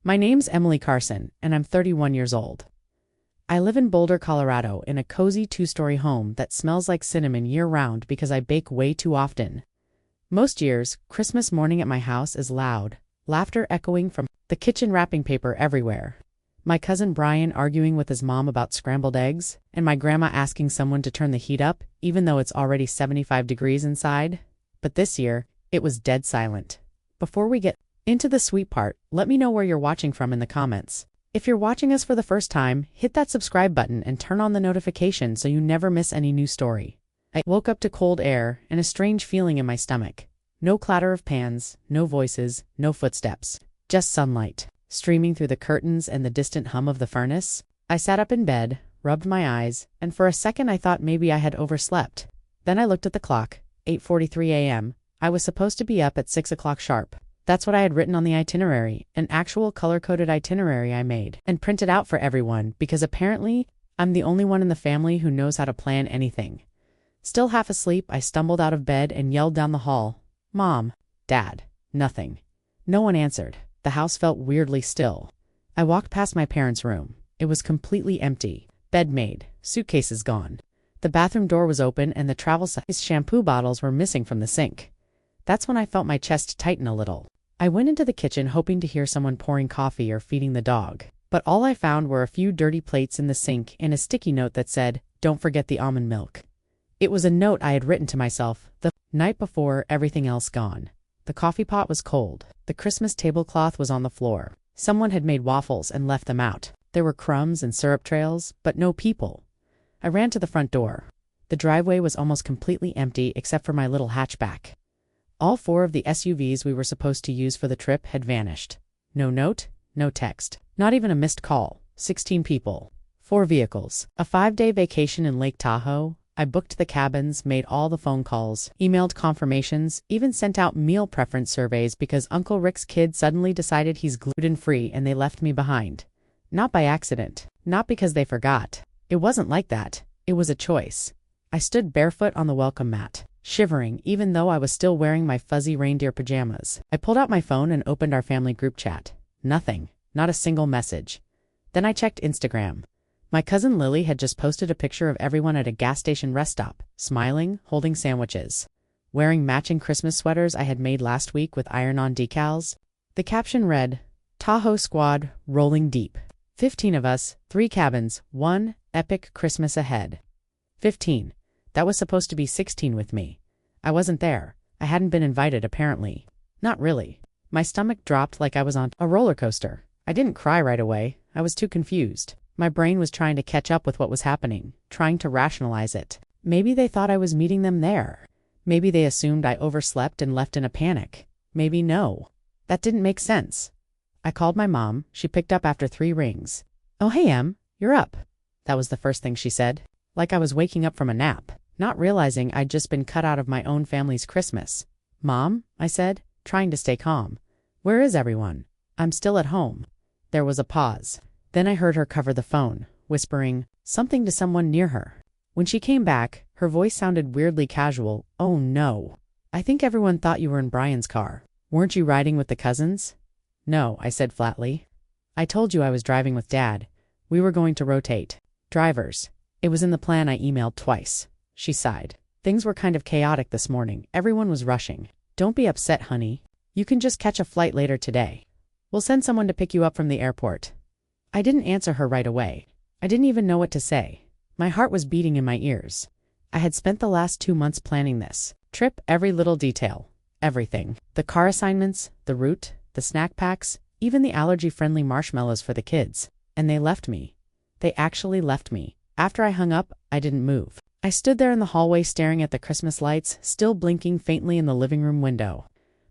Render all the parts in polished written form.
My name's Emily Carson, and I'm 31 years old. I live in Boulder, Colorado, in a cozy 2-story home that smells like cinnamon year-round because I bake way too often. Most years, Christmas morning at my house is loud, laughter echoing from the kitchen, wrapping paper everywhere, my cousin Brian arguing with his mom about scrambled eggs, and my grandma asking someone to turn the heat up even though it's already 75 degrees inside. But this year, it was dead silent. Before we get into the sweet part, let me know where you're watching from in the comments. If you're watching us for the first time, hit that subscribe button and turn on the notification so you never miss any new story. I woke up to cold air and a strange feeling in my stomach. No clatter of pans, no voices, no footsteps, just sunlight streaming through the curtains and the distant hum of the furnace. I sat up in bed, rubbed my eyes, and for a second I thought maybe I had overslept. Then I looked at the clock, 8:43 a.m. I was supposed to be up at 6 o'clock sharp. That's what I had written on the itinerary, an actual color-coded itinerary I made and printed out for everyone because apparently I'm the only one in the family who knows how to plan anything. Still half asleep, I stumbled out of bed and yelled down the hall, "Mom, Dad." Nothing. No one answered. The house felt weirdly still. I walked past my parents' room. It was completely empty. Bed made, suitcases gone. The bathroom door was open and the travel-size shampoo bottles were missing from the sink. That's when I felt my chest tighten a little. I went into the kitchen hoping to hear someone pouring coffee or feeding the dog, but all I found were a few dirty plates in the sink and a sticky note that said, "Don't forget the almond milk." It was a note I had written to myself the night before, everything else gone. The coffee pot was cold. The Christmas tablecloth was on the floor. Someone had made waffles and left them out. There were crumbs and syrup trails, but no people. I ran to the front door. The driveway was almost completely empty except for my little hatchback. All 4 of the SUVs we were supposed to use for the trip had vanished. No note, no text, not even a missed call. 16 people, 4 vehicles, a 5-day vacation in Lake Tahoe. I booked the cabins, made all the phone calls, emailed confirmations, even sent out meal preference surveys because Uncle Rick's kid suddenly decided he's gluten-free and they left me behind. Not by accident, not because they forgot. It wasn't like that. It was a choice. I stood barefoot on the welcome mat, shivering even though I was still wearing my fuzzy reindeer pajamas. I pulled out my phone and opened our family group chat. Nothing, not a single message. Then I checked Instagram. My cousin Lily had just posted a picture of everyone at a gas station rest stop, smiling, holding sandwiches, wearing matching Christmas sweaters I had made last week with iron-on decals. The caption read, "Tahoe Squad, rolling deep. 15 of us, 3 cabins, 1 epic Christmas ahead." 15. That was supposed to be 16 with me. I wasn't there. I hadn't been invited, apparently. Not really. My stomach dropped like I was on a roller coaster. I didn't cry right away. I was too confused. My brain was trying to catch up with what was happening, trying to rationalize it. Maybe they thought I was meeting them there. Maybe they assumed I overslept and left in a panic. Maybe no. That didn't make sense. I called my mom. She picked up after 3 rings. "Oh, hey, Em, you're up." That was the first thing she said. Like I was waking up from a nap, not realizing I'd just been cut out of my own family's Christmas. "Mom," I said, trying to stay calm. "Where is everyone?" "I'm still at home." There was a pause. Then I heard her cover the phone, whispering something to someone near her. When she came back, her voice sounded weirdly casual. "Oh no. I think everyone thought you were in Brian's car. Weren't you riding with the cousins?" "No," I said flatly. "I told you I was driving with Dad. We were going to rotate drivers. It was in the plan I emailed twice." She sighed. "Things were kind of chaotic this morning. Everyone was rushing." "Don't be upset, honey. You can just catch a flight later today. We'll send someone to pick you up from the airport." I didn't answer her right away. I didn't even know what to say. My heart was beating in my ears. I had spent the last 2 months planning this trip, every little detail, everything. The car assignments, the route, the snack packs, even the allergy-friendly marshmallows for the kids. And they left me. They actually left me. After I hung up, I didn't move. I stood there in the hallway staring at the Christmas lights, still blinking faintly in the living room window.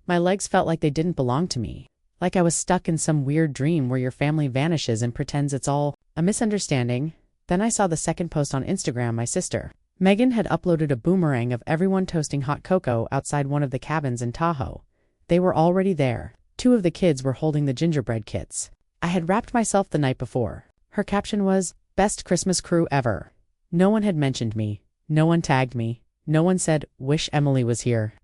My legs felt like they didn't belong to me. Like I was stuck in some weird dream where your family vanishes and pretends it's all a misunderstanding. Then I saw the second post on Instagram. My sister, Megan, had uploaded a boomerang of everyone toasting hot cocoa outside one of the cabins in Tahoe. They were already there. 2 of the kids were holding the gingerbread kits. I had wrapped myself the night before. Her caption was, "Best Christmas crew ever." No one had mentioned me. No one tagged me. No one said, "Wish Emily was here."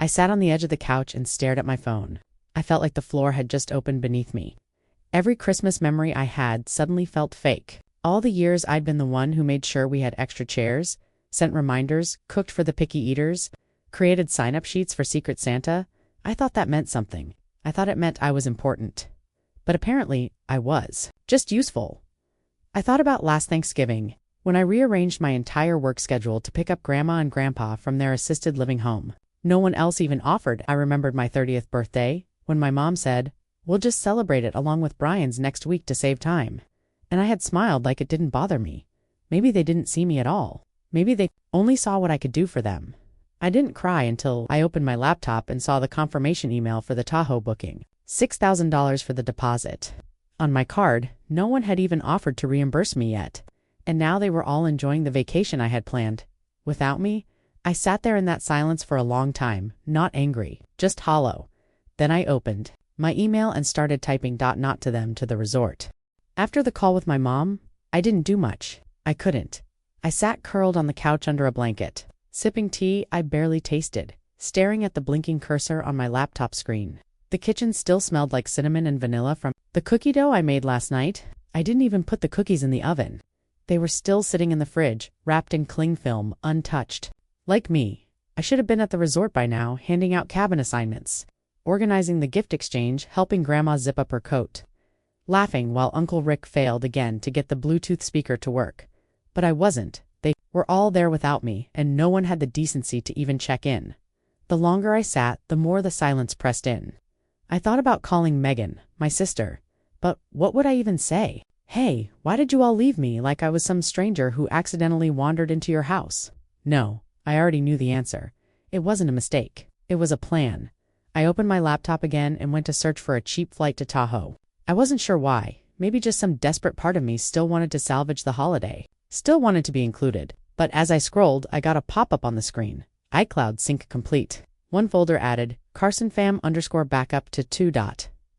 I sat on the edge of the couch and stared at my phone. I felt like the floor had just opened beneath me. Every Christmas memory I had suddenly felt fake. All the years I'd been the one who made sure we had extra chairs, sent reminders, cooked for the picky eaters, created sign-up sheets for Secret Santa, I thought that meant something. I thought it meant I was important. But apparently, I was. Just useful. I thought about last Thanksgiving, when I rearranged my entire work schedule to pick up Grandma and Grandpa from their assisted living home. No one else even offered. I remembered my 30th birthday, when my mom said, "We'll just celebrate it along with Brian's next week to save time." And I had smiled like it didn't bother me. Maybe they didn't see me at all. Maybe they only saw what I could do for them. I didn't cry until I opened my laptop and saw the confirmation email for the Tahoe booking. $6,000 for the deposit. On my card, no one had even offered to reimburse me yet. And now they were all enjoying the vacation I had planned. Without me, I sat there in that silence for a long time, not angry, just hollow. Then I opened my email and started typing not to them to the resort. After the call with my mom, I didn't do much. I couldn't. I sat curled on the couch under a blanket, sipping tea I barely tasted, staring at the blinking cursor on my laptop screen. The kitchen still smelled like cinnamon and vanilla from the cookie dough I made last night. I didn't even put the cookies in the oven. They were still sitting in the fridge, wrapped in cling film, untouched. Like me, I should have been at the resort by now, handing out cabin assignments, organizing the gift exchange, helping Grandma zip up her coat, laughing while Uncle Rick failed again to get the Bluetooth speaker to work. But I wasn't. They were all there without me, and no one had the decency to even check in. The longer I sat, the more the silence pressed in. I thought about calling Megan, my sister, but what would I even say? "Hey, why did you all leave me like I was some stranger who accidentally wandered into your house?" No, I already knew the answer. It wasn't a mistake. It was a plan. I opened my laptop again and went to search for a cheap flight to Tahoe. I wasn't sure why. Maybe just some desperate part of me still wanted to salvage the holiday. Still wanted to be included. But as I scrolled, I got a pop-up on the screen. iCloud sync complete. One folder added, CarsonFam_backup to 2.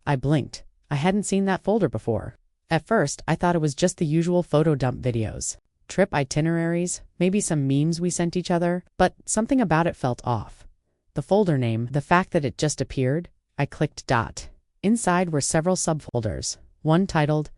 I blinked. I hadn't seen that folder before. At first, I thought it was just the usual photo dump videos, trip itineraries, maybe some memes we sent each other, but something about it felt off. The folder name, the fact that it just appeared, I clicked . Inside were several subfolders, one titled,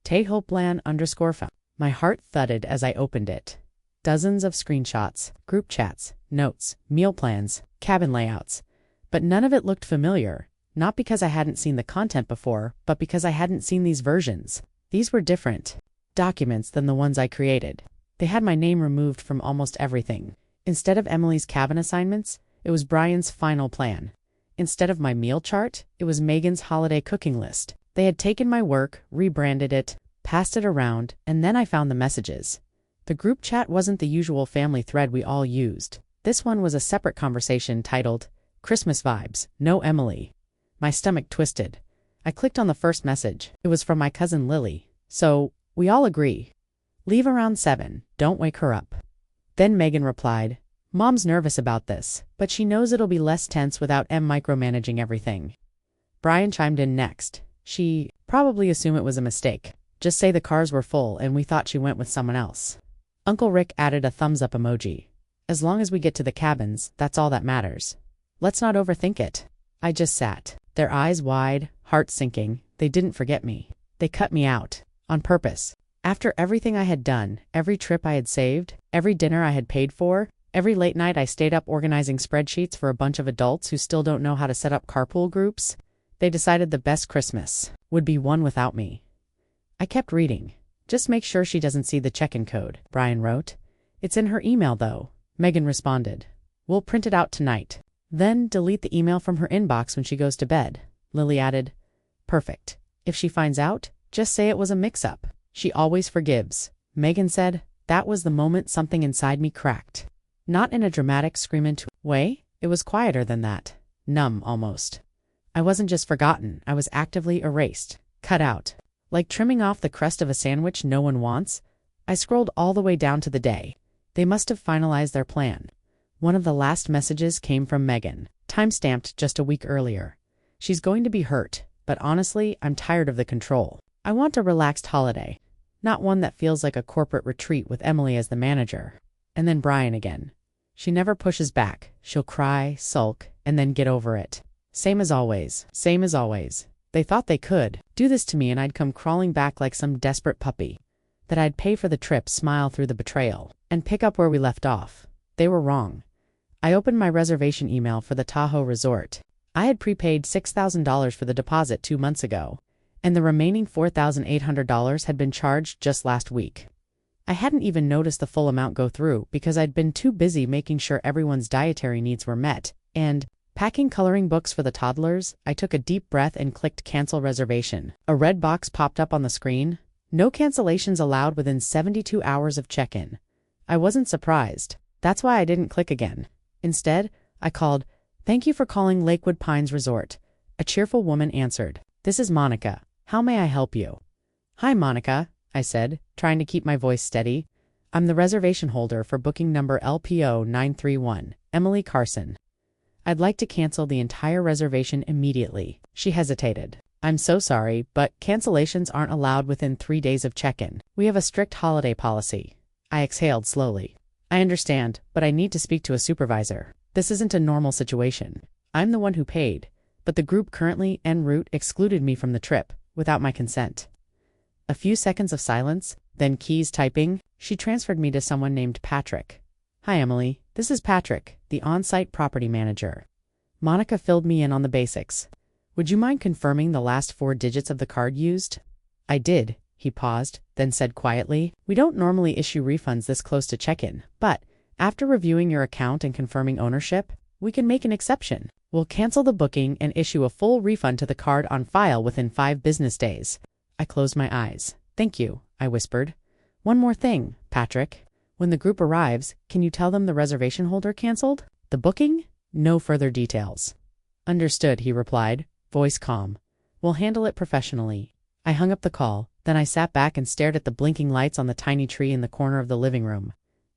Tahoplan_Found. My heart thudded as I opened it. Dozens of screenshots, group chats, notes, meal plans, cabin layouts. But none of it looked familiar. Not because I hadn't seen the content before, but because I hadn't seen these versions. These were different documents than the ones I created. They had my name removed from almost everything. Instead of Emily's cabin assignments, it was Brian's final plan. Instead of my meal chart, it was Megan's holiday cooking list. They had taken my work, rebranded it, passed it around, and then I found the messages. The group chat wasn't the usual family thread we all used. This one was a separate conversation titled, Christmas Vibes, No Emily. My stomach twisted. I clicked on the first message. It was from my cousin Lily. "So, we all agree. Leave around 7, don't wake her up." Then Megan replied, "Mom's nervous about this, but she knows it'll be less tense without Em micromanaging everything." Brian chimed in next. "She probably assumed it was a mistake. Just say the cars were full and we thought she went with someone else." Uncle Rick added a thumbs up emoji. "As long as we get to the cabins, that's all that matters. Let's not overthink it." I just sat, their eyes wide, heart sinking. They didn't forget me. They cut me out. On purpose. After everything I had done, every trip I had saved, every dinner I had paid for, every late night I stayed up organizing spreadsheets for a bunch of adults who still don't know how to set up carpool groups, they decided the best Christmas would be one without me. I kept reading. "Just make sure she doesn't see the check-in code," Brian wrote. "It's in her email, though," Megan responded. "We'll print it out tonight. Then delete the email from her inbox when she goes to bed." Lily added, "Perfect. If she finds out, just say it was a mix-up. She always forgives." Megan said, "That was the moment something inside me cracked." Not in a dramatic scream-into way, it was quieter than that. Numb, almost. I wasn't just forgotten, I was actively erased. Cut out. Like trimming off the crust of a sandwich no one wants, I scrolled all the way down to the day. They must have finalized their plan. One of the last messages came from Megan, time-stamped just a week earlier. "She's going to be hurt, but honestly, I'm tired of the control. I want a relaxed holiday, not one that feels like a corporate retreat with Emily as the manager." And then Brian again. "She never pushes back. She'll cry, sulk, and then get over it. Same as always, same as always." They thought they could do this to me and I'd come crawling back like some desperate puppy. That I'd pay for the trip, smile through the betrayal, and pick up where we left off. They were wrong. I opened my reservation email for the Tahoe resort. I had prepaid $6,000 for the deposit 2 months ago, and the remaining $4,800 had been charged just last week. I hadn't even noticed the full amount go through because I'd been too busy making sure everyone's dietary needs were met, and packing coloring books for the toddlers. I took a deep breath and clicked cancel reservation. A red box popped up on the screen. No cancellations allowed within 72 hours of check-in. I wasn't surprised. That's why I didn't click again. Instead, I called, "Thank you for calling Lakewood Pines Resort." A cheerful woman answered, "This is Monica. How may I help you?" "Hi, Monica," I said, trying to keep my voice steady. "I'm the reservation holder for booking number LPO 931, Emily Carson. I'd like to cancel the entire reservation immediately." She hesitated. "I'm so sorry, but cancellations aren't allowed within 3 days of check-in. We have a strict holiday policy." I exhaled slowly. "I understand, but I need to speak to a supervisor. This isn't a normal situation. I'm the one who paid, but the group currently en route excluded me from the trip, without my consent." A few seconds of silence, then keys typing. She transferred me to someone named Patrick. "Hi, Emily. This is Patrick, the on-site property manager." Monica filled me in on the basics. "Would you mind confirming the last 4 digits of the card used?" "I did." He paused, then said quietly, "We don't normally issue refunds this close to check-in, but after reviewing your account and confirming ownership, we can make an exception. We'll cancel the booking and issue a full refund to the card on file within 5 business days." I closed my eyes. "Thank you," I whispered. "One more thing, Patrick. When the group arrives, can you tell them the reservation holder canceled? The booking? No further details." "Understood," he replied, voice calm. "We'll handle it professionally." I hung up the call, then I sat back and stared at the blinking lights on the tiny tree in the corner of the living room.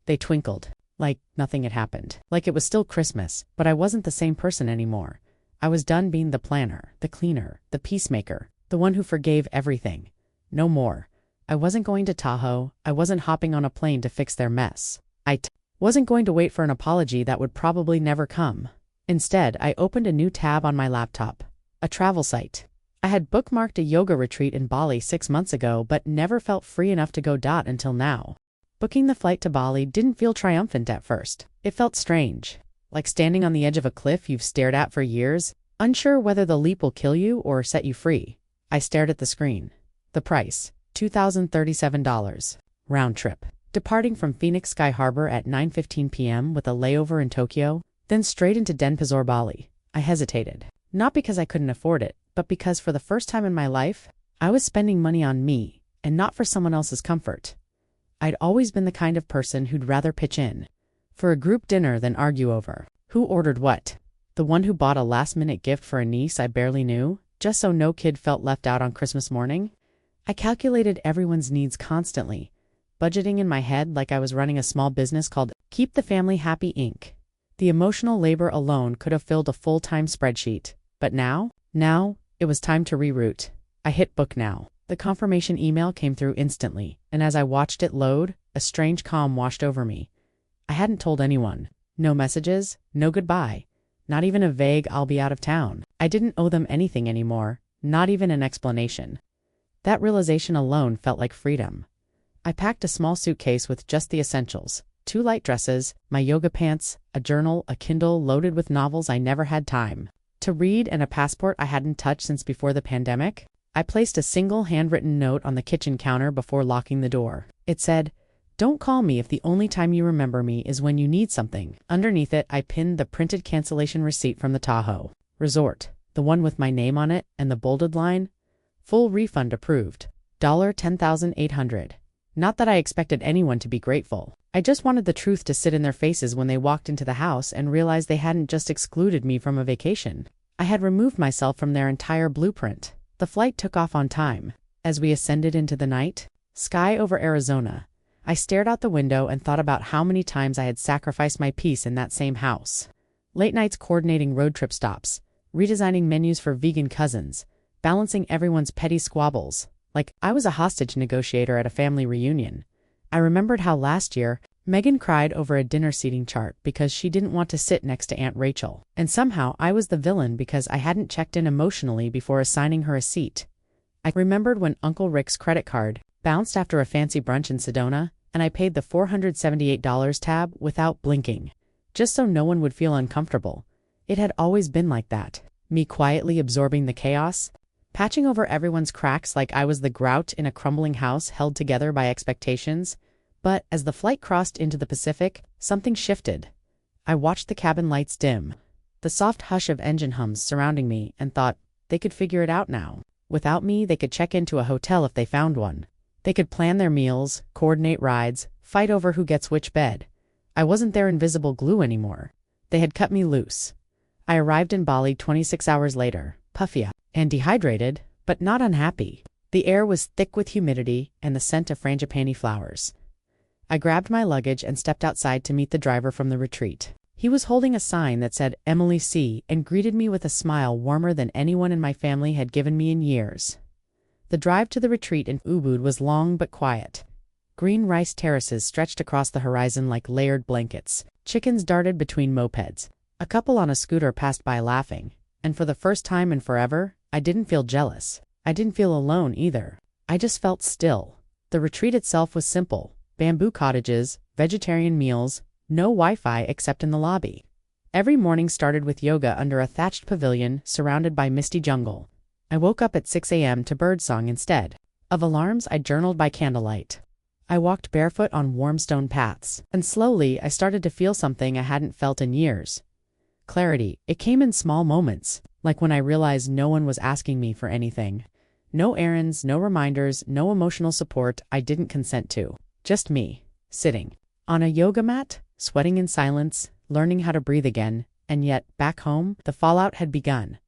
They twinkled, like nothing had happened, like it was still Christmas, but I wasn't the same person anymore. I was done being the planner, the cleaner, the peacemaker, the one who forgave everything. No more. I wasn't going to Tahoe. I wasn't hopping on a plane to fix their mess. I wasn't going to wait for an apology that would probably never come. Instead, I opened a new tab on my laptop. A travel site. I had bookmarked a yoga retreat in Bali 6 months ago, but never felt free enough to go until now. Booking the flight to Bali didn't feel triumphant at first. It felt strange. Like standing on the edge of a cliff you've stared at for years, unsure whether the leap will kill you or set you free. I stared at the screen. The price, $2,037. Round trip. Departing from Phoenix Sky Harbor at 9:15 p.m. with a layover in Tokyo, then straight into Denpasar, Bali. I hesitated. Not because I couldn't afford it, but because for the first time in my life, I was spending money on me, and not for someone else's comfort. I'd always been the kind of person who'd rather pitch in for a group dinner than argue over who ordered what. The one who bought a last-minute gift for a niece I barely knew, just so no kid felt left out on Christmas morning. I calculated everyone's needs constantly, budgeting in my head like I was running a small business called Keep the Family Happy Inc. The emotional labor alone could have filled a full-time spreadsheet. But now, it was time to reroute. I hit book now. The confirmation email came through instantly, and as I watched it load, a strange calm washed over me. I hadn't told anyone. No messages, no goodbye. Not even a vague "I'll be out of town." I didn't owe them anything anymore, not even an explanation. That realization alone felt like freedom. I packed a small suitcase with just the essentials: 2 light dresses, my yoga pants, a journal, a Kindle loaded with novels I never had time to read, and a passport I hadn't touched since before the pandemic. I placed a single handwritten note on the kitchen counter before locking the door. It said, "Don't call me if the only time you remember me is when you need something." Underneath it, I pinned the printed cancellation receipt from the Tahoe resort, the one with my name on it, and the bolded line, "Full refund approved. $10,800. Not that I expected anyone to be grateful. I just wanted the truth to sit in their faces when they walked into the house and realized they hadn't just excluded me from a vacation. I had removed myself from their entire blueprint. The flight took off on time. As we ascended into the night sky over Arizona, I stared out the window and thought about how many times I had sacrificed my peace in that same house. Late nights coordinating road trip stops, redesigning menus for vegan cousins, balancing everyone's petty squabbles, like I was a hostage negotiator at a family reunion. I remembered how last year, Megan cried over a dinner seating chart because she didn't want to sit next to Aunt Rachel. And somehow I was the villain because I hadn't checked in emotionally before assigning her a seat. I remembered when Uncle Rick's credit card bounced after a fancy brunch in Sedona, and I paid the $478 tab without blinking, just so no one would feel uncomfortable. It had always been like that. Me quietly absorbing the chaos, patching over everyone's cracks like I was the grout in a crumbling house held together by expectations. But as the flight crossed into the Pacific, something shifted. I watched the cabin lights dim, the soft hush of engine hums surrounding me, and thought, they could figure it out now. Without me, they could check into a hotel if they found one. They could plan their meals, coordinate rides, fight over who gets which bed. I wasn't their invisible glue anymore. They had cut me loose. I arrived in Bali 26 hours later, puffy and dehydrated, but not unhappy. The air was thick with humidity and the scent of frangipani flowers. I grabbed my luggage and stepped outside to meet the driver from the retreat. He was holding a sign that said Emily C. and greeted me with a smile warmer than anyone in my family had given me in years. The drive to the retreat in Ubud was long but quiet. Green rice terraces stretched across the horizon like layered blankets. Chickens darted between mopeds. A couple on a scooter passed by laughing. And for the first time in forever, I didn't feel jealous. I didn't feel alone either. I just felt still. The retreat itself was simple. Bamboo cottages, vegetarian meals, no Wi-Fi except in the lobby. Every morning started with yoga under a thatched pavilion surrounded by misty jungle. I woke up at 6 a.m. to birdsong instead of alarms. I journaled by candlelight. I walked barefoot on warm stone paths, and slowly I started to feel something I hadn't felt in years. Clarity. It came in small moments, like when I realized no one was asking me for anything. No errands, no reminders, no emotional support I didn't consent to. Just me, sitting on a yoga mat, sweating in silence, learning how to breathe again, and yet, back home, the fallout had begun.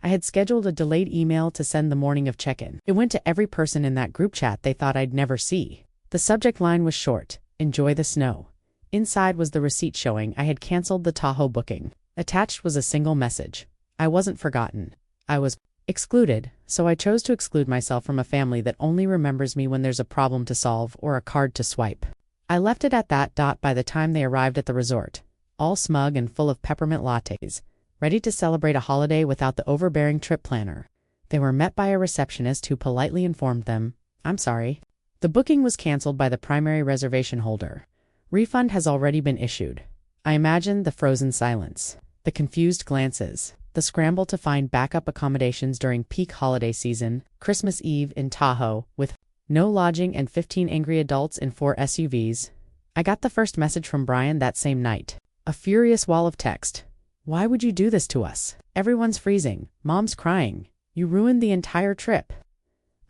I had scheduled a delayed email to send the morning of check-in. It went to every person in that group chat they thought I'd never see. The subject line was short, enjoy the snow. Inside was the receipt showing I had canceled the Tahoe booking. Attached was a single message. I wasn't forgotten. I was excluded, so I chose to exclude myself from a family that only remembers me when there's a problem to solve or a card to swipe. I left it at that. By the time they arrived at the resort, all smug and full of peppermint lattes, ready to celebrate a holiday without the overbearing trip planner, they were met by a receptionist who politely informed them, "I'm sorry. The booking was canceled by the primary reservation holder. Refund has already been issued." I imagined the frozen silence, the confused glances, the scramble to find backup accommodations during peak holiday season, Christmas Eve in Tahoe, with no lodging and 15 angry adults in 4 SUVs. I got the first message from Brian that same night. A furious wall of text. "Why would you do this to us? Everyone's freezing. Mom's crying. You ruined the entire trip."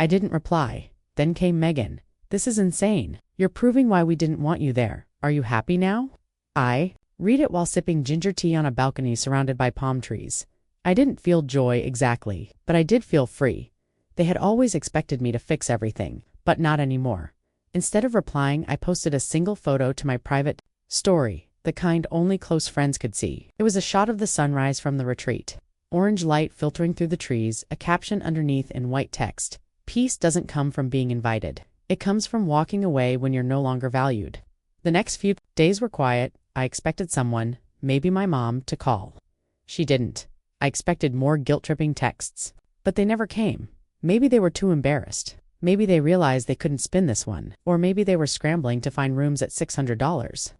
I didn't reply. Then came Megan. "This is insane. You're proving why we didn't want you there. Are you happy now?" I read it while sipping ginger tea on a balcony surrounded by palm trees. I didn't feel joy exactly, but I did feel free. They had always expected me to fix everything, but not anymore. Instead of replying, I posted a single photo to my private story, the kind only close friends could see. It was a shot of the sunrise from the retreat. Orange light filtering through the trees, a caption underneath in white text. "Peace doesn't come from being invited. It comes from walking away when you're no longer valued." The next few days were quiet. I expected someone, maybe my mom, to call. She didn't. I expected more guilt-tripping texts, but they never came. Maybe they were too embarrassed. Maybe they realized they couldn't spin this one, or maybe they were scrambling to find rooms at $600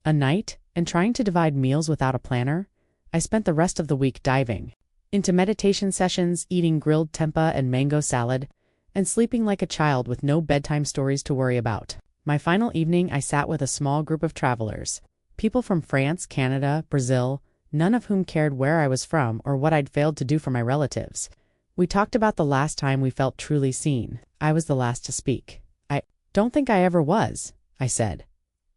a night, and trying to divide meals without a planner. I spent the rest of the week diving into meditation sessions, eating grilled tempeh and mango salad, and sleeping like a child with no bedtime stories to worry about. My final evening, I sat with a small group of travelers, people from France, Canada, Brazil, none of whom cared where I was from or what I'd failed to do for my relatives. We talked about the last time we felt truly seen. I was the last to speak. "I don't think I ever was," I said.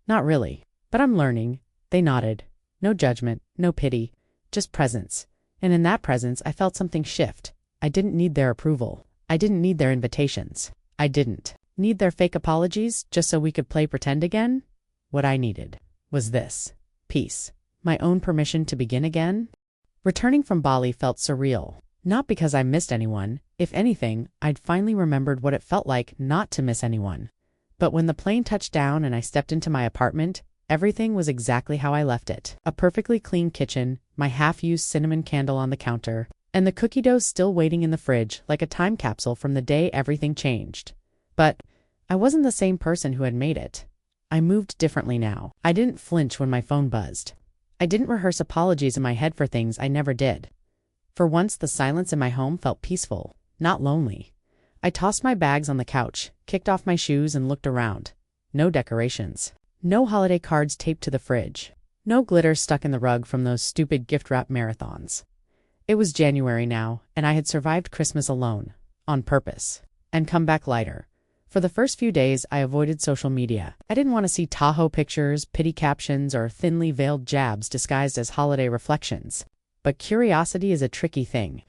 "Not really, but I'm learning." They nodded. No judgment, no pity, just presence. And in that presence, I felt something shift. I didn't need their approval. I didn't need their invitations. I didn't need their fake apologies just so we could play pretend again. What I needed was this: peace. My own permission to begin again. Returning from Bali felt surreal. Not because I missed anyone. If anything, I'd finally remembered what it felt like not to miss anyone. But when the plane touched down and I stepped into my apartment, everything was exactly how I left it. A perfectly clean kitchen, my half-used cinnamon candle on the counter, and the cookie dough still waiting in the fridge like a time capsule from the day everything changed. But I wasn't the same person who had made it. I moved differently now. I didn't flinch when my phone buzzed. I didn't rehearse apologies in my head for things I never did. For once, the silence in my home felt peaceful, not lonely. I tossed my bags on the couch, kicked off my shoes, and looked around. No decorations. No holiday cards taped to the fridge. No glitter stuck in the rug from those stupid gift wrap marathons. It was January now, and I had survived Christmas alone, on purpose, and come back lighter. For the first few days, I avoided social media. I didn't want to see Tahoe pictures, pity captions, or thinly veiled jabs disguised as holiday reflections. But curiosity is a tricky thing.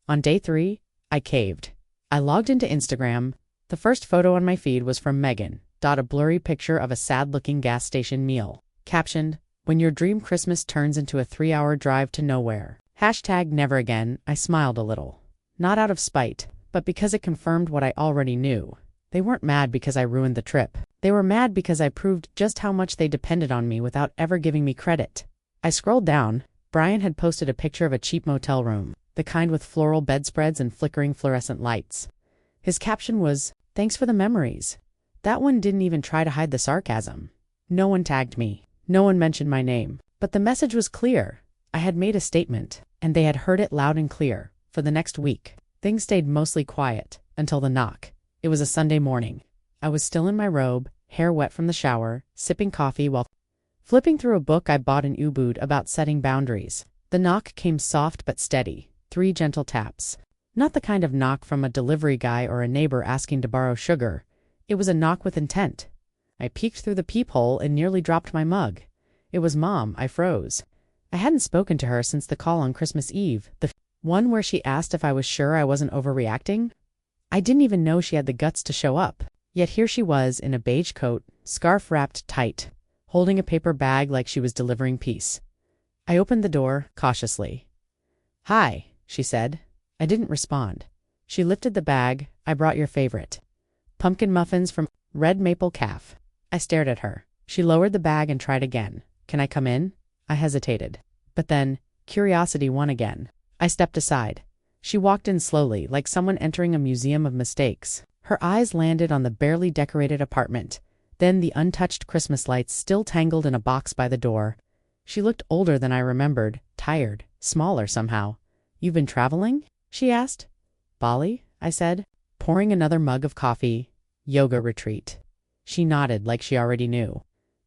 On day 3, I caved. I logged into Instagram. The first photo on my feed was from Megan, a blurry picture of a sad-looking gas station meal. Captioned, "When your dream Christmas turns into a 3-hour drive to nowhere. #never again." I smiled a little. Not out of spite, but because it confirmed what I already knew. They weren't mad because I ruined the trip. They were mad because I proved just how much they depended on me without ever giving me credit. I scrolled down. Brian had posted a picture of a cheap motel room, the kind with floral bedspreads and flickering fluorescent lights. His caption was, "Thanks for the memories." That one didn't even try to hide the sarcasm. No one tagged me. No one mentioned my name. But the message was clear. I had made a statement, and they had heard it loud and clear. For the next week, things stayed mostly quiet, until the knock. It was a Sunday morning. I was still in my robe, hair wet from the shower, sipping coffee while flipping through a book I bought in Ubud about setting boundaries. The knock came soft but steady, 3 gentle taps. Not the kind of knock from a delivery guy or a neighbor asking to borrow sugar. It was a knock with intent. I peeked through the peephole and nearly dropped my mug. It was Mom. I froze. I hadn't spoken to her since the call on Christmas Eve, the one where she asked if I was sure I wasn't overreacting. I didn't even know she had the guts to show up. Yet here she was in a beige coat, scarf wrapped tight, holding a paper bag like she was delivering peace. I opened the door, cautiously. "Hi," she said. I didn't respond. She lifted the bag. "I brought your favorite. Pumpkin muffins from Red Maple Calf." I stared at her. She lowered the bag and tried again. "Can I come in?" I hesitated. But then, curiosity won again. I stepped aside. She walked in slowly, like someone entering a museum of mistakes. Her eyes landed on the barely decorated apartment, then the untouched Christmas lights still tangled in a box by the door. She looked older than I remembered, tired, smaller somehow. "You've been traveling?" she asked. "Bali," I said, pouring another mug of coffee. "Yoga retreat." She nodded like she already knew.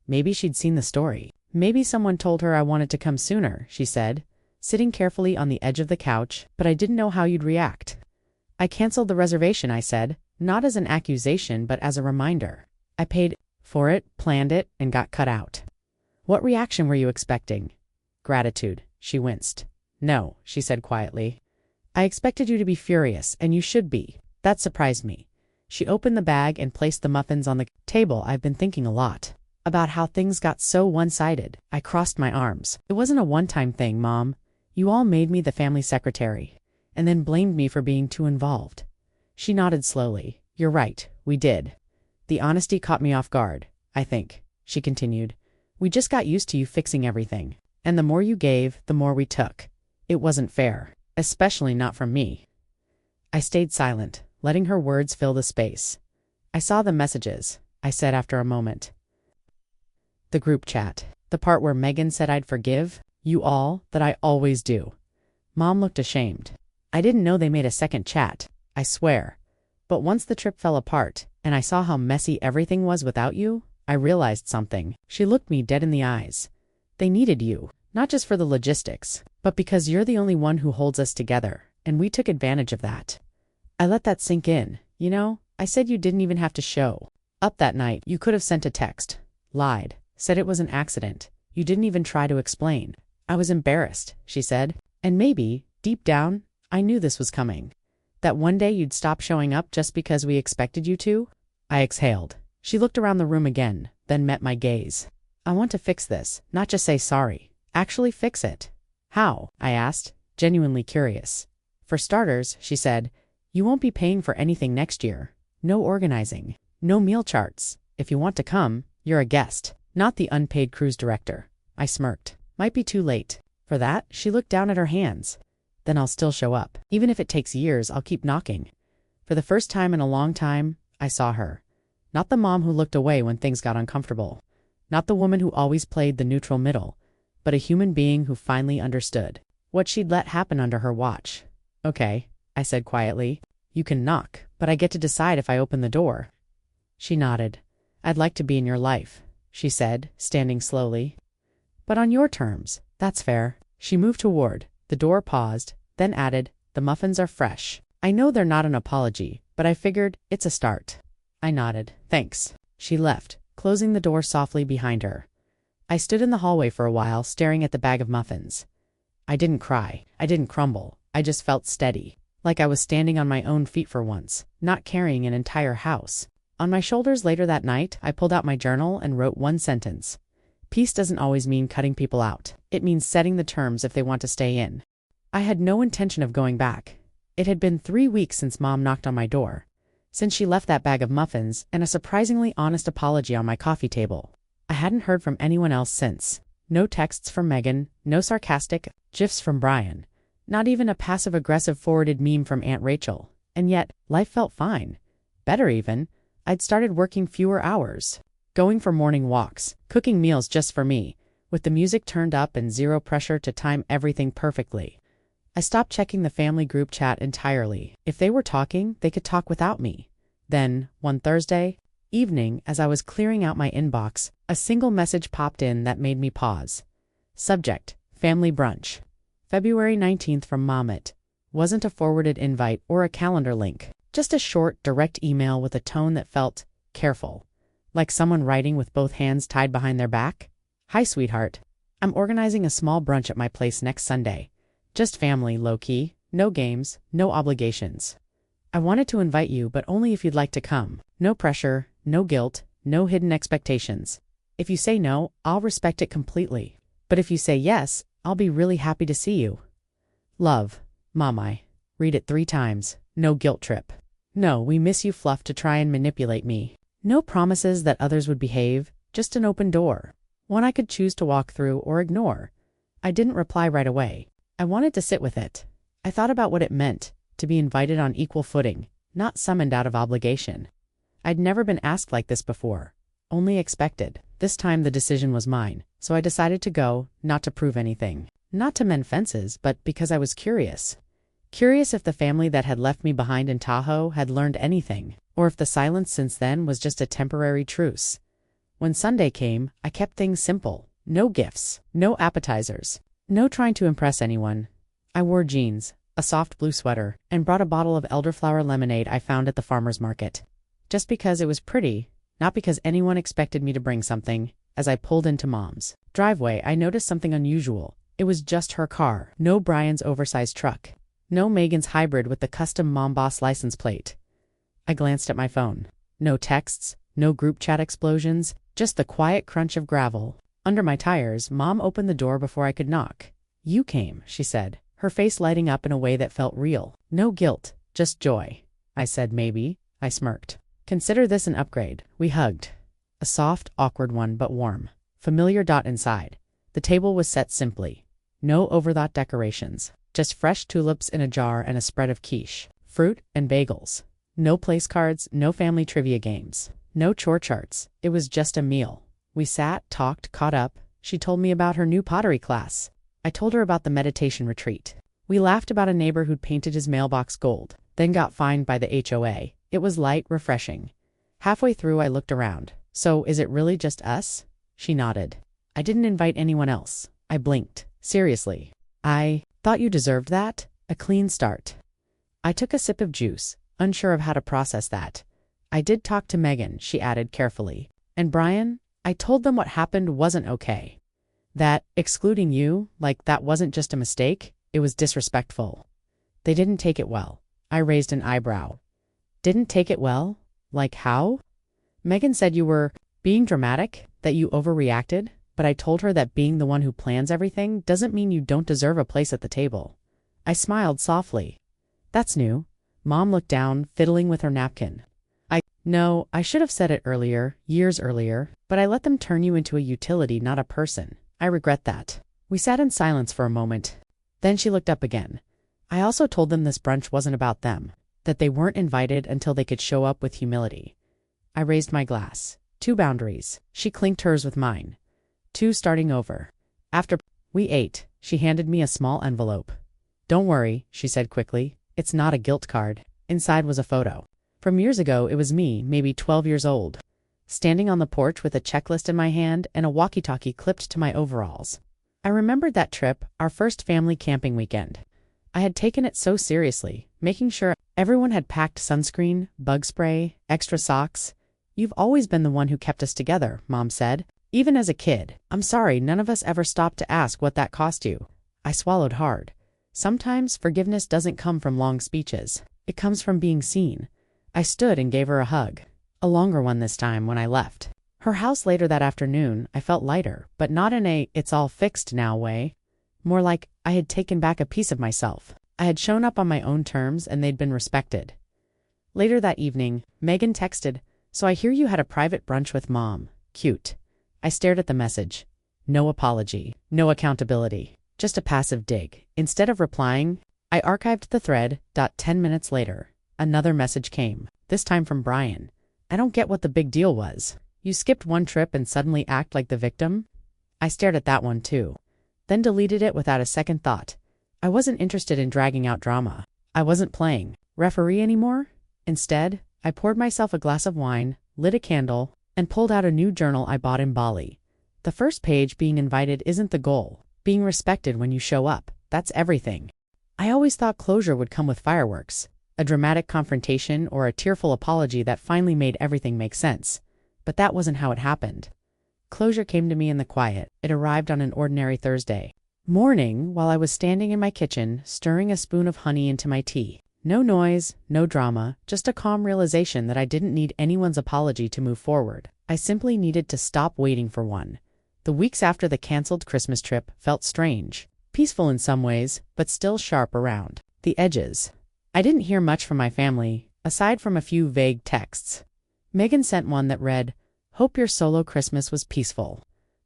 Maybe she'd seen the story. "Maybe someone told her I wanted to come sooner," she said, sitting carefully on the edge of the couch, "but I didn't know how you'd react." "I canceled the reservation," I said, not as an accusation but as a reminder. "I paid for it, planned it, and got cut out." "What reaction were you expecting?" "Gratitude." She winced. "No," she said quietly. "I expected you to be furious, and you should be. That surprised me." She opened the bag and placed the muffins on the table. "I've been thinking a lot about how things got so one-sided." I crossed my arms. "It wasn't a one-time thing, Mom. You all made me the family secretary, and then blamed me for being too involved." She nodded slowly. "You're right, we did. The honesty caught me off guard, I think," she continued. "We just got used to you fixing everything. And the more you gave, the more we took. It wasn't fair, especially not from me." I stayed silent, letting her words fill the space. "I saw the messages," I said after a moment. "The group chat. The part where Megan said I'd forgive you all, that I always do." Mom looked ashamed. "I didn't know they made a second chat, I swear. But once the trip fell apart, and I saw how messy everything was without you, I realized something." She looked me dead in the eyes. "They needed you, not just for the logistics, but because you're the only one who holds us together, and we took advantage of that." I let that sink in. "You know, I said you didn't even have to show up that night. You could have sent a text, lied, said it was an accident. You didn't even try to explain." "I was embarrassed," she said. "And maybe, deep down, I knew this was coming. That one day you'd stop showing up just because we expected you to." I exhaled. She looked around the room again, then met my gaze. "I want to fix this, not just say sorry. Actually fix it." "How?" I asked, genuinely curious. "For starters," she said, "you won't be paying for anything next year. No organizing. No meal charts. If you want to come, you're a guest, not the unpaid cruise director. I smirked. Might be too late. For that, she looked down at her hands. Then I'll still show up. Even if it takes years, I'll keep knocking. For the first time in a long time, I saw her. Not the mom who looked away when things got uncomfortable. Not the woman who always played the neutral middle, but a human being who finally understood what she'd let happen under her watch. Okay, I said quietly. You can knock, but I get to decide if I open the door. She nodded. I'd like to be in your life, she said, standing slowly. But on your terms. That's fair. She moved toward. The door paused, then added, the muffins are fresh. I know they're not an apology, but I figured it's a start. I nodded. Thanks. She left, closing the door softly behind her. I stood in the hallway for a while, staring at the bag of muffins. I didn't cry. I didn't crumble. I just felt steady. Like I was standing on my own feet for once, not carrying an entire house. On my shoulders later that night, I pulled out my journal and wrote one sentence. Peace doesn't always mean cutting people out. It means setting the terms if they want to stay in. I had no intention of going back. It had been 3 weeks since Mom knocked on my door, since she left that bag of muffins and a surprisingly honest apology on my coffee table. I hadn't heard from anyone else since. No texts from Megan, no sarcastic gifs from Brian, not even a passive-aggressive forwarded meme from Aunt Rachel. And yet, life felt fine. Better even. I'd started working fewer hours, going for morning walks, cooking meals just for me, with the music turned up and zero pressure to time everything perfectly. I stopped checking the family group chat entirely. If they were talking, they could talk without me. Then, one Thursday evening, as I was clearing out my inbox, a single message popped in that made me pause. Subject: Family Brunch. February 19th from Mom. It wasn't a forwarded invite or a calendar link, just a short, direct email with a tone that felt careful, like someone writing with both hands tied behind their back. Hi, sweetheart. I'm organizing a small brunch at my place next Sunday. Just family, low-key, no games, no obligations. I wanted to invite you, but only if you'd like to come. No pressure, no guilt, no hidden expectations. If you say no, I'll respect it completely. But if you say yes, I'll be really happy to see you. Love, Mom. I read it 3 times. No guilt trip. No, we miss you fluff to try and manipulate me. No promises that others would behave, just an open door. One I could choose to walk through or ignore. I didn't reply right away. I wanted to sit with it. I thought about what it meant to be invited on equal footing, not summoned out of obligation. I'd never been asked like this before, only expected. This time the decision was mine, so I decided to go, not to prove anything. Not to mend fences, but because I was curious. Curious if the family that had left me behind in Tahoe had learned anything, or if the silence since then was just a temporary truce. When Sunday came, I kept things simple. No gifts, no appetizers, no trying to impress anyone. I wore jeans, a soft blue sweater, and brought a bottle of elderflower lemonade I found at the farmer's market. Just because it was pretty, not because anyone expected me to bring something. As I pulled into Mom's driveway, I noticed something unusual. It was just her car, no Brian's oversized truck, no Megan's hybrid with the custom Mom Boss license plate. I glanced at my phone. No texts, no group chat explosions, just the quiet crunch of gravel under my tires. Mom opened the door before I could knock. You came, she said, her face lighting up in a way that felt real. No guilt, just joy. I said maybe. I smirked. Consider this an upgrade. We hugged. A soft, awkward one, but warm. Familiar. Inside. The table was set simply. No overthought decorations. Just fresh tulips in a jar and a spread of quiche, fruit, and bagels. No place cards, no family trivia games, no chore charts. It was just a meal. We sat, talked, caught up. She told me about her new pottery class. I told her about the meditation retreat. We laughed about a neighbor who'd painted his mailbox gold, then got fined by the HOA. It was light, refreshing. Halfway through, I looked around. So, is it really just us? She nodded. I didn't invite anyone else. I blinked. Seriously. I thought you deserved that? A clean start. I took a sip of juice, unsure of how to process that. I did talk to Megan, she added carefully. And Brian? I told them what happened wasn't okay. That, excluding you, like that wasn't just a mistake, it was disrespectful. They didn't take it well. I raised an eyebrow. Didn't take it well? Like how? Megan said you were being dramatic, that you overreacted, but I told her that being the one who plans everything doesn't mean you don't deserve a place at the table. I smiled softly. That's new. Mom looked down, fiddling with her napkin. No, I should have said it earlier, years earlier, but I let them turn you into a utility, not a person. I regret that. We sat in silence for a moment. Then she looked up again. I also told them this brunch wasn't about them, that they weren't invited until they could show up with humility. I raised my glass. 2 boundaries. She clinked hers with mine. 2 starting over. After we ate, she handed me a small envelope. Don't worry, she said quickly. It's not a guilt card. Inside was a photo. From years ago, it was me, maybe 12 years old, standing on the porch with a checklist in my hand and a walkie-talkie clipped to my overalls. I remembered that trip, our first family camping weekend. I had taken it so seriously, making sure everyone had packed sunscreen, bug spray, extra socks. You've always been the one who kept us together, Mom said. Even as a kid. I'm sorry none of us ever stopped to ask what that cost you. I swallowed hard. Sometimes forgiveness doesn't come from long speeches. It comes from being seen. I stood and gave her a hug. A longer one this time when I left her house later that afternoon. I felt lighter, but not in a "it's all fixed now" way. More like I had taken back a piece of myself. I had shown up on my own terms and they'd been respected. Later that evening, Megan texted, "So I hear you had a private brunch with Mom. Cute." I stared at the message. No apology, no accountability, just a passive dig. Instead of replying, I archived the thread. 10 minutes later, another message came, this time from Brian. I don't get what the big deal was. You skipped one trip and suddenly act like the victim? I stared at that one too, then deleted it without a second thought. I wasn't interested in dragging out drama. I wasn't playing referee anymore. Instead, I poured myself a glass of wine, lit a candle, and pulled out a new journal I bought in Bali. The first page, being invited, isn't the goal. Being respected when you show up, that's everything. I always thought closure would come with fireworks, a dramatic confrontation or a tearful apology that finally made everything make sense. But that wasn't how it happened. Closure came to me in the quiet. It arrived on an ordinary Thursday morning while I was standing in my kitchen, stirring a spoon of honey into my tea. No noise, no drama, just a calm realization that I didn't need anyone's apology to move forward. I simply needed to stop waiting for one. The weeks after the canceled Christmas trip felt strange, peaceful in some ways, but still sharp around the edges. I didn't hear much from my family, aside from a few vague texts. Megan sent one that read, "Hope your solo Christmas was peaceful.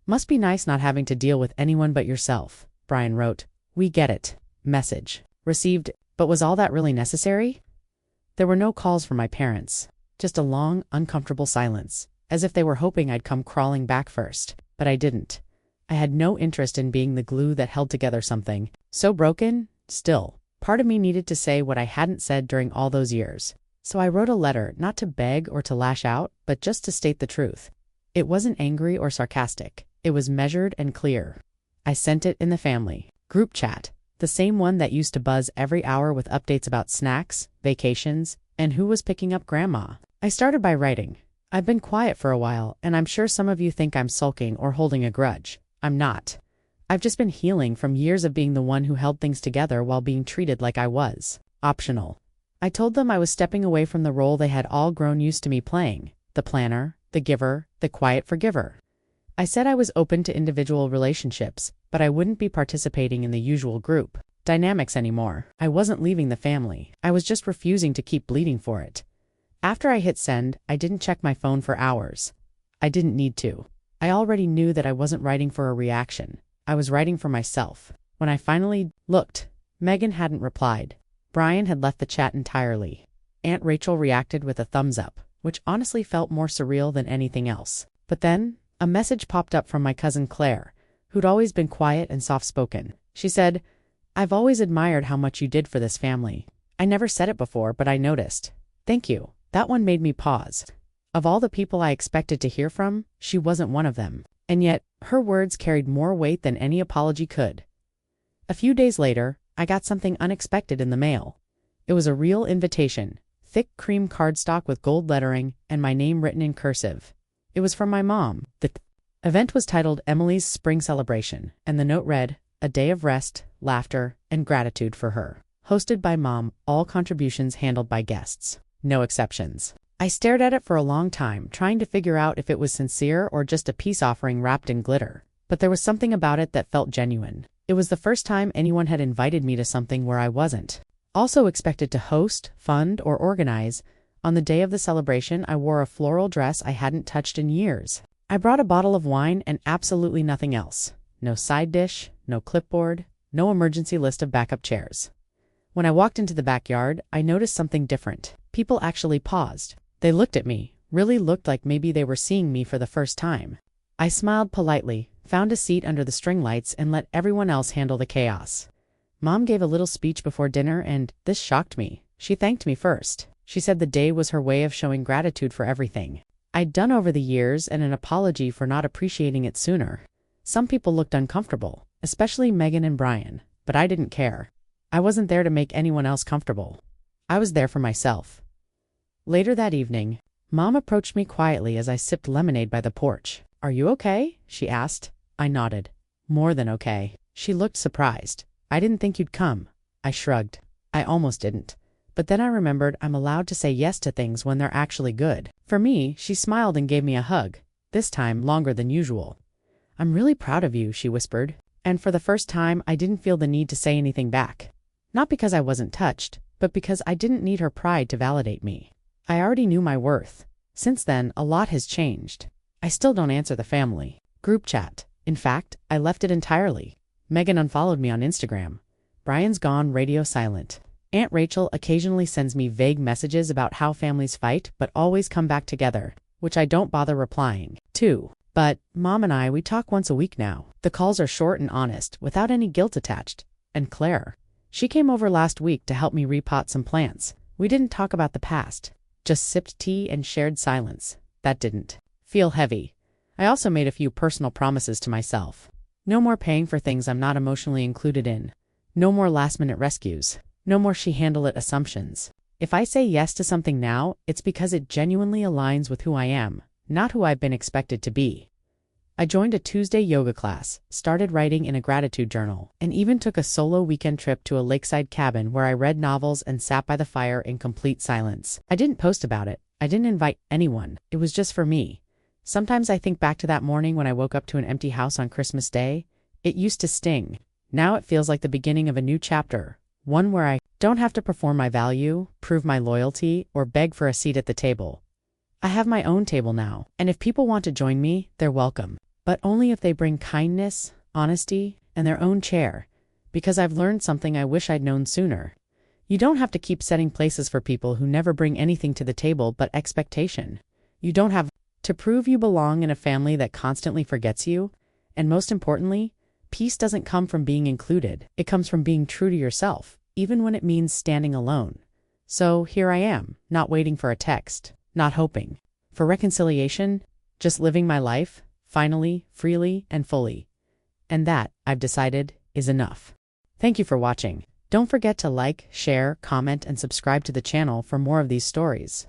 Must be nice not having to deal with anyone but yourself." Brian wrote, "We get it." Message received. But was all that really necessary? There were no calls from my parents, just a long, uncomfortable silence, as if they were hoping I'd come crawling back first. But I didn't. I had no interest in being the glue that held together something so broken. Still, part of me needed to say what I hadn't said during all those years. So I wrote a letter, not to beg or to lash out, but just to state the truth. It wasn't angry or sarcastic. It was measured and clear. I sent it in the family group chat. The same one that used to buzz every hour with updates about snacks, vacations, and who was picking up grandma. I started by writing, "I've been quiet for a while, and I'm sure some of you think I'm sulking or holding a grudge. I'm not. I've just been healing from years of being the one who held things together while being treated like I was optional." I told them I was stepping away from the role they had all grown used to me playing, the planner, the giver, the quiet forgiver. I said I was open to individual relationships, but I wouldn't be participating in the usual group dynamics anymore. I wasn't leaving the family. I was just refusing to keep bleeding for it. After I hit send, I didn't check my phone for hours. I didn't need to. I already knew that I wasn't writing for a reaction. I was writing for myself. When I finally looked, Megan hadn't replied. Brian had left the chat entirely. Aunt Rachel reacted with a thumbs up, which honestly felt more surreal than anything else. But then, a message popped up from my cousin Claire, who'd always been quiet and soft-spoken. She said, "I've always admired how much you did for this family. I never said it before, but I noticed. Thank you." That one made me pause. Of all the people I expected to hear from, she wasn't one of them. And yet, her words carried more weight than any apology could. A few days later, I got something unexpected in the mail. It was a real invitation, thick cream cardstock with gold lettering and my name written in cursive. It was from my mom. The event was titled Emily's Spring Celebration, and the note read, "A day of rest, laughter, and gratitude for her. Hosted by Mom, all contributions handled by guests. No exceptions." I stared at it for a long time, trying to figure out if it was sincere or just a peace offering wrapped in glitter. But there was something about it that felt genuine. It was the first time anyone had invited me to something where I wasn't also expected to host, fund, or organize. On the day of the celebration, I wore a floral dress I hadn't touched in years. I brought a bottle of wine and absolutely nothing else. No side dish, no clipboard, no emergency list of backup chairs. When I walked into the backyard, I noticed something different. People actually paused. They looked at me, really looked like maybe they were seeing me for the first time. I smiled politely, found a seat under the string lights, and let everyone else handle the chaos. Mom gave a little speech before dinner, and this shocked me. She thanked me first. She said the day was her way of showing gratitude for everything I'd done over the years and an apology for not appreciating it sooner. Some people looked uncomfortable, especially Megan and Brian, but I didn't care. I wasn't there to make anyone else comfortable. I was there for myself. Later that evening, Mom approached me quietly as I sipped lemonade by the porch. "Are you okay?" she asked. I nodded. "More than okay." She looked surprised. "I didn't think you'd come." I shrugged. I almost didn't. But then I remembered I'm allowed to say yes to things when they're actually good. For me, she smiled and gave me a hug, this time longer than usual. "I'm really proud of you," she whispered. And for the first time, I didn't feel the need to say anything back. Not because I wasn't touched, but because I didn't need her pride to validate me. I already knew my worth. Since then, a lot has changed. I still don't answer the family group chat. In fact, I left it entirely. Megan unfollowed me on Instagram. Brian's gone radio silent. Aunt Rachel occasionally sends me vague messages about how families fight but always come back together, which I don't bother replying to. But Mom and we talk once a week now. The calls are short and honest, without any guilt attached. And Claire. She came over last week to help me repot some plants. We didn't talk about the past, just sipped tea and shared silence. That didn't feel heavy. I also made a few personal promises to myself. No more paying for things I'm not emotionally included in. No more last-minute rescues. No more she-handle-it assumptions. If I say yes to something now, it's because it genuinely aligns with who I am, not who I've been expected to be. I joined a Tuesday yoga class, started writing in a gratitude journal, and even took a solo weekend trip to a lakeside cabin where I read novels and sat by the fire in complete silence. I didn't post about it. I didn't invite anyone. It was just for me. Sometimes I think back to that morning when I woke up to an empty house on Christmas Day. It used to sting. Now it feels like the beginning of a new chapter, one where I don't have to perform my value, prove my loyalty, or beg for a seat at the table. I have my own table now, and if people want to join me, they're welcome. But only if they bring kindness, honesty, and their own chair, because I've learned something I wish I'd known sooner. You don't have to keep setting places for people who never bring anything to the table but expectation. You don't have to prove you belong in a family that constantly forgets you. And most importantly, peace doesn't come from being included. It comes from being true to yourself, even when it means standing alone. So here I am, not waiting for a text, not hoping for reconciliation, just living my life, finally, freely, and fully. And that, I've decided, is enough. Thank you for watching. Don't forget to like, share, comment, and subscribe to the channel for more of these stories.